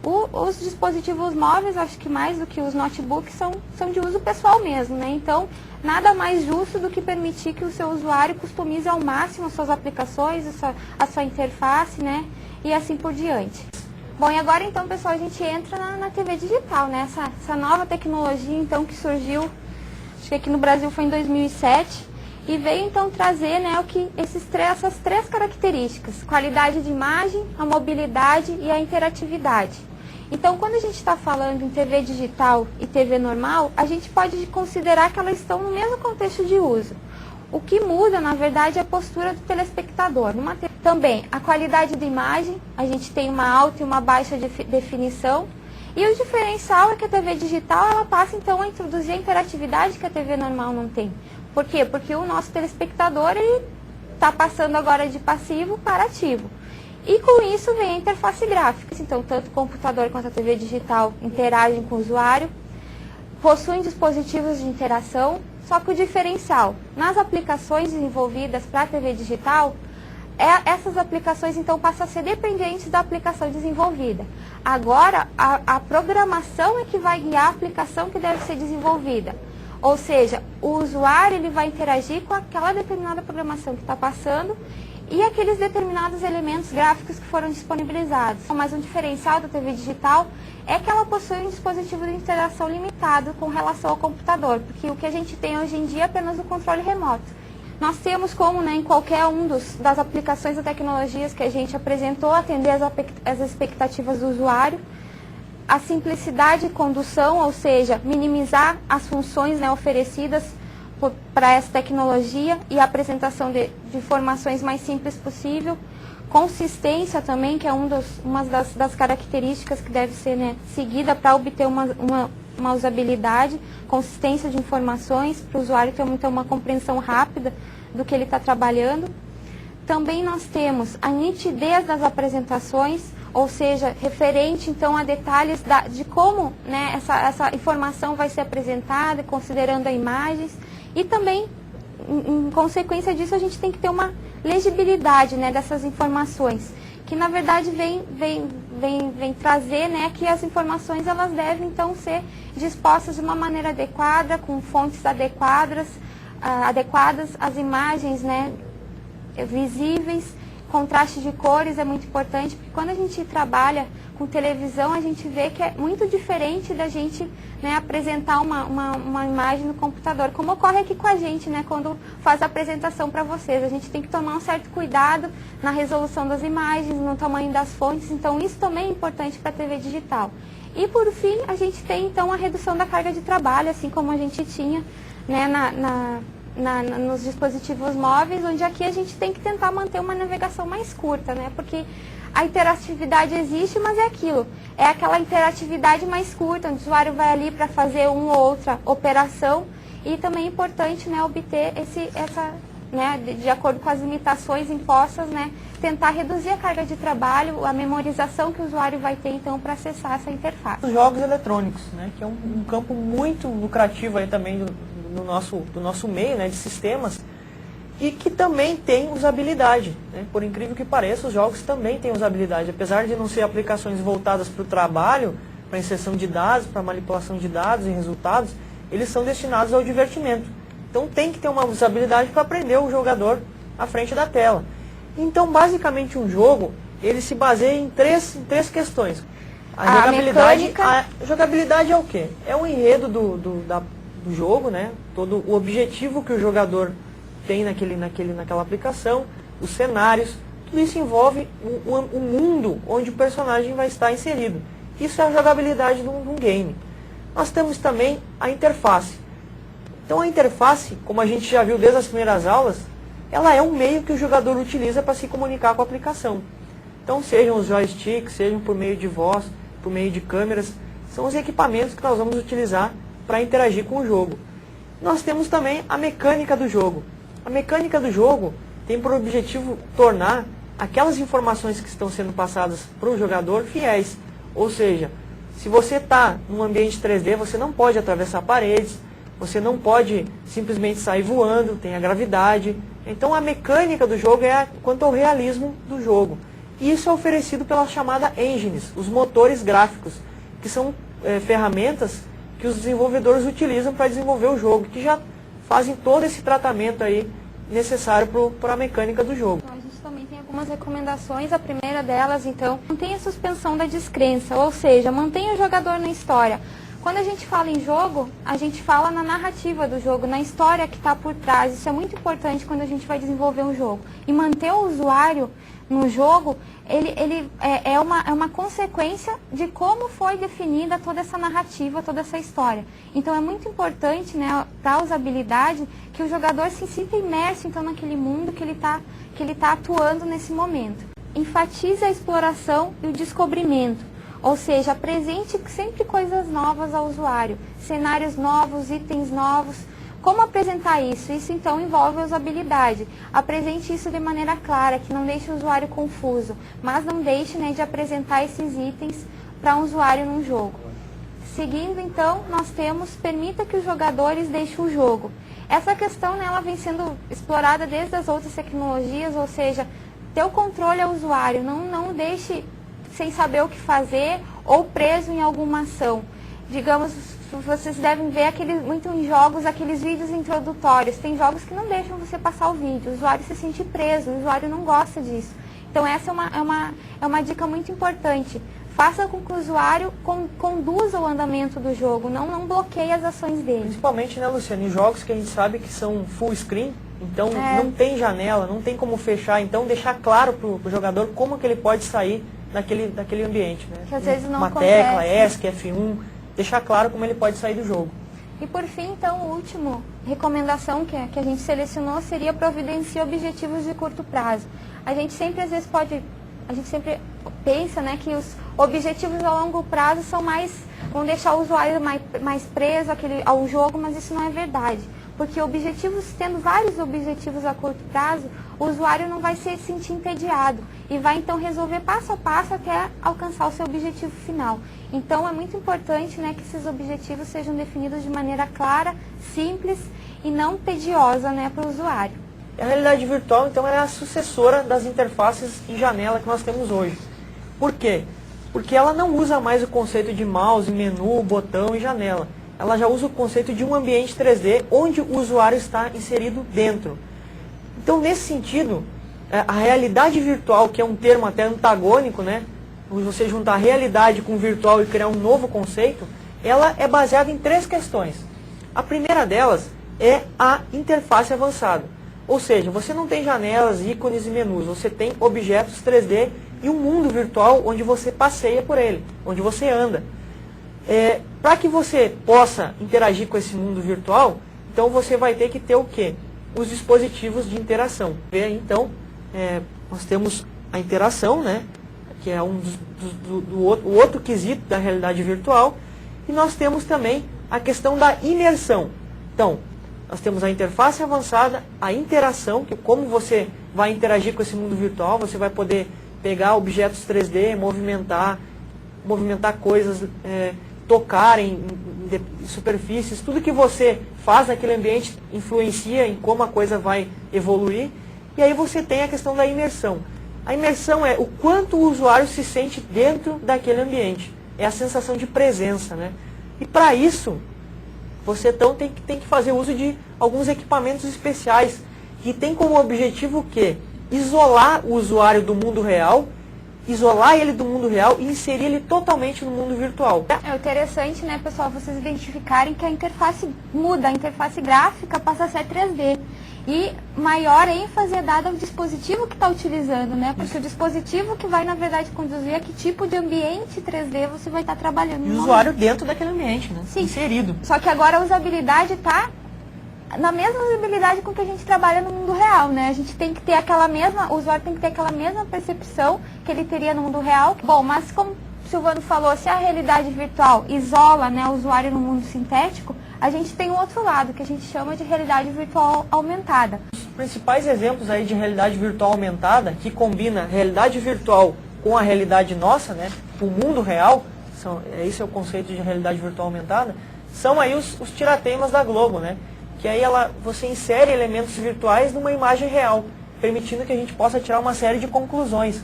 Os dispositivos móveis, acho que mais do que os notebooks, são de uso pessoal mesmo, né? Então, nada mais justo do que permitir que o seu usuário customize ao máximo as suas aplicações, a sua interface, né? E assim por diante. Bom, e agora então, pessoal, a gente entra na TV digital, né? Essa nova tecnologia, então, que surgiu, acho que aqui no Brasil foi em 2007, e veio então trazer, né, essas três características: qualidade de imagem, a mobilidade e a interatividade. Então, quando a gente está falando em TV digital e TV normal, a gente pode considerar que elas estão no mesmo contexto de uso. O que muda, na verdade, é a postura do telespectador. Também, a qualidade da imagem, a gente tem uma alta e uma baixa definição. E o diferencial é que a TV digital, ela passa então a introduzir a interatividade que a TV normal não tem. Por quê? Porque o nosso telespectador está passando agora de passivo para ativo. E com isso vem a interface gráfica. Então, tanto o computador quanto a TV digital interagem com o usuário, possuem dispositivos de interação, só que o diferencial, nas aplicações desenvolvidas para a TV digital, essas aplicações então passam a ser dependentes da aplicação desenvolvida. Agora, a programação é que vai guiar a aplicação que deve ser desenvolvida. Ou seja, o usuário ele vai interagir com aquela determinada programação que está passando e aqueles determinados elementos gráficos que foram disponibilizados. Mas um diferencial da TV digital é que ela possui um dispositivo de interação limitado com relação ao computador, porque o que a gente tem hoje em dia é apenas o controle remoto. Nós temos como, né, em qualquer das aplicações e tecnologias que a gente apresentou, atender as expectativas do usuário, a simplicidade de condução, ou seja, minimizar as funções, né, oferecidas para essa tecnologia e a apresentação de informações mais simples possível. Consistência também, que é uma das características que deve ser, né, seguida para obter uma usabilidade, consistência de informações, para o usuário ter então uma compreensão rápida do que ele está trabalhando. Também nós temos a nitidez das apresentações, ou seja, referente então a detalhes de como, né, essa informação vai ser apresentada, considerando as imagens. E também, em consequência disso, a gente tem que ter uma legibilidade, né, dessas informações, que na verdade vem trazer, né, que as informações elas devem então ser dispostas de uma maneira adequada, com fontes adequadas, as imagens, né, visíveis. Contraste de cores é muito importante, porque quando a gente trabalha com televisão, a gente vê que é muito diferente da gente, né, apresentar uma imagem no computador, como ocorre aqui com a gente, né, quando faz a apresentação para vocês. A gente tem que tomar um certo cuidado na resolução das imagens, no tamanho das fontes, então isso também é importante para a TV digital. E por fim, a gente tem então a redução da carga de trabalho, assim como a gente tinha, né, nos dispositivos móveis, onde aqui a gente tem que tentar manter uma navegação mais curta, né? Porque a interatividade existe, mas é aquilo. É aquela interatividade mais curta, onde o usuário vai ali para fazer uma ou outra operação. E também é importante, né, obter né, de acordo com as limitações impostas, né, tentar reduzir a carga de trabalho, a memorização que o usuário vai ter então para acessar essa interface. Os jogos eletrônicos, né, que é um campo muito lucrativo aí também do nosso meio, né, de sistemas, e que também tem usabilidade, né? Por incrível que pareça, os jogos também têm usabilidade, apesar de não ser aplicações voltadas para o trabalho, para inserção de dados, para manipulação de dados e resultados, eles são destinados ao divertimento. Então tem que ter uma usabilidade para prender o jogador à frente da tela. Então, basicamente, um jogo, ele se baseia em três questões. A jogabilidade é o quê? É o enredo do jogo, né? Todo o objetivo que o jogador tem naquela aplicação, os cenários, tudo isso envolve o mundo onde o personagem vai estar inserido. Isso é a jogabilidade de um game. Nós temos também a interface. Então a interface, como a gente já viu desde as primeiras aulas, ela é um meio que o jogador utiliza para se comunicar com a aplicação. Então sejam os joysticks, sejam por meio de voz, por meio de câmeras, são os equipamentos que nós vamos utilizar para interagir com o jogo. Nós temos também a mecânica do jogo. A mecânica do jogo tem por objetivo tornar aquelas informações que estão sendo passadas para o jogador fiéis. Ou seja, se você está num ambiente 3D, você não pode atravessar paredes, você não pode simplesmente sair voando, tem a gravidade. Então a mecânica do jogo é quanto ao realismo do jogo. E isso é oferecido pela chamada engines, os motores gráficos, que são ferramentas que os desenvolvedores utilizam para desenvolver o jogo, que já fazem todo esse tratamento aí necessário para a mecânica do jogo. A gente também tem algumas recomendações. A primeira delas, então, mantenha a suspensão da descrença, ou seja, mantenha o jogador na história. Quando a gente fala em jogo, a gente fala na narrativa do jogo, na história que está por trás. Isso é muito importante quando a gente vai desenvolver um jogo. E manter o usuário no jogo, ele é uma consequência de como foi definida toda essa narrativa, toda essa história. Então é muito importante, né, para a usabilidade, que o jogador se sinta imerso então, naquele mundo que ele tá atuando nesse momento. Enfatize a exploração e o descobrimento. Ou seja, apresente sempre coisas novas ao usuário, cenários novos, itens novos. Como apresentar isso? Isso então envolve a usabilidade. Apresente isso de maneira clara, que não deixe o usuário confuso, mas não deixe, né, de apresentar esses itens para um usuário num jogo. Seguindo então, nós temos, permita que os jogadores deixem o jogo. Essa questão, né, ela vem sendo explorada desde as outras tecnologias, ou seja, ter o controle ao usuário, não deixe sem saber o que fazer ou preso em alguma ação. Digamos, vocês devem ver muito em jogos aqueles vídeos introdutórios. Tem jogos que não deixam você passar o vídeo, o usuário se sente preso, o usuário não gosta disso. Então essa é uma dica muito importante. Faça com que o usuário conduza o andamento do jogo, não bloqueie as ações dele. Principalmente, né, Luciana, em jogos que a gente sabe que são full screen, então não tem janela, não tem como fechar, então deixar claro para o jogador como que ele pode sair daquele ambiente. Né? Que às vezes não Uma acontece. tecla, ESC, F1, deixar claro como ele pode sair do jogo. E por fim, então, a última recomendação que a gente selecionou seria providenciar objetivos de curto prazo. A gente sempre, às vezes, pensa, né, que os objetivos a longo prazo vão deixar o usuário mais preso ao jogo, mas isso não é verdade. Porque tendo vários objetivos a curto prazo, o usuário não vai se sentir entediado e vai então resolver passo a passo até alcançar o seu objetivo final. Então é muito importante, né, que esses objetivos sejam definidos de maneira clara, simples e não tediosa, né, para o usuário. A realidade virtual, então, é a sucessora das interfaces em janela que nós temos hoje. Por quê? Porque ela não usa mais o conceito de mouse, menu, botão e janela. Ela já usa o conceito de um ambiente 3D onde o usuário está inserido dentro. Então, nesse sentido, a realidade virtual, que é um termo até antagônico, né? Você juntar realidade com virtual e criar um novo conceito, ela é baseada em 3 questões. A primeira delas é a interface avançada. Ou seja, você não tem janelas, ícones e menus, você tem objetos 3D e um mundo virtual onde você passeia por ele, onde você anda. Para que você possa interagir com esse mundo virtual, então você vai ter que ter o quê? Os dispositivos de interação. Então, nós temos a interação, né, que é o outro quesito da realidade virtual, e nós temos também a questão da imersão. Então, nós temos a interface avançada, a interação, que é como você vai interagir com esse mundo virtual, você vai poder pegar objetos 3D, movimentar coisas, tocar em superfícies, tudo que você faz naquele ambiente influencia em como a coisa vai evoluir. E aí você tem a questão da imersão. A imersão é o quanto o usuário se sente dentro daquele ambiente. É a sensação de presença, né? E para isso, você então tem que fazer uso de alguns equipamentos especiais, que tem como objetivo o quê? Isolar o usuário do mundo real, isolar ele do mundo real e inserir ele totalmente no mundo virtual. É interessante, né, pessoal, vocês identificarem que a interface muda, a interface gráfica passa a ser 3D. E maior ênfase é dada ao dispositivo que está utilizando, né? Porque o dispositivo que vai, na verdade, conduzir a que tipo de ambiente 3D você vai estar trabalhando. E o usuário dentro daquele ambiente, né? Sim. Inserido. Só que agora a usabilidade está na mesma usabilidade com que a gente trabalha no mundo real, né? A gente tem que ter o usuário tem que ter aquela mesma percepção que ele teria no mundo real. Bom, mas como o Silvano falou, se a realidade virtual isola, né, o usuário no mundo sintético, a gente tem um outro lado, que a gente chama de realidade virtual aumentada. Os principais exemplos aí de realidade virtual aumentada, que combina realidade virtual com a realidade nossa, né, o mundo real, esse é o conceito de realidade virtual aumentada, são aí os tiratemas da Globo, né? Que aí você insere elementos virtuais numa imagem real, permitindo que a gente possa tirar uma série de conclusões.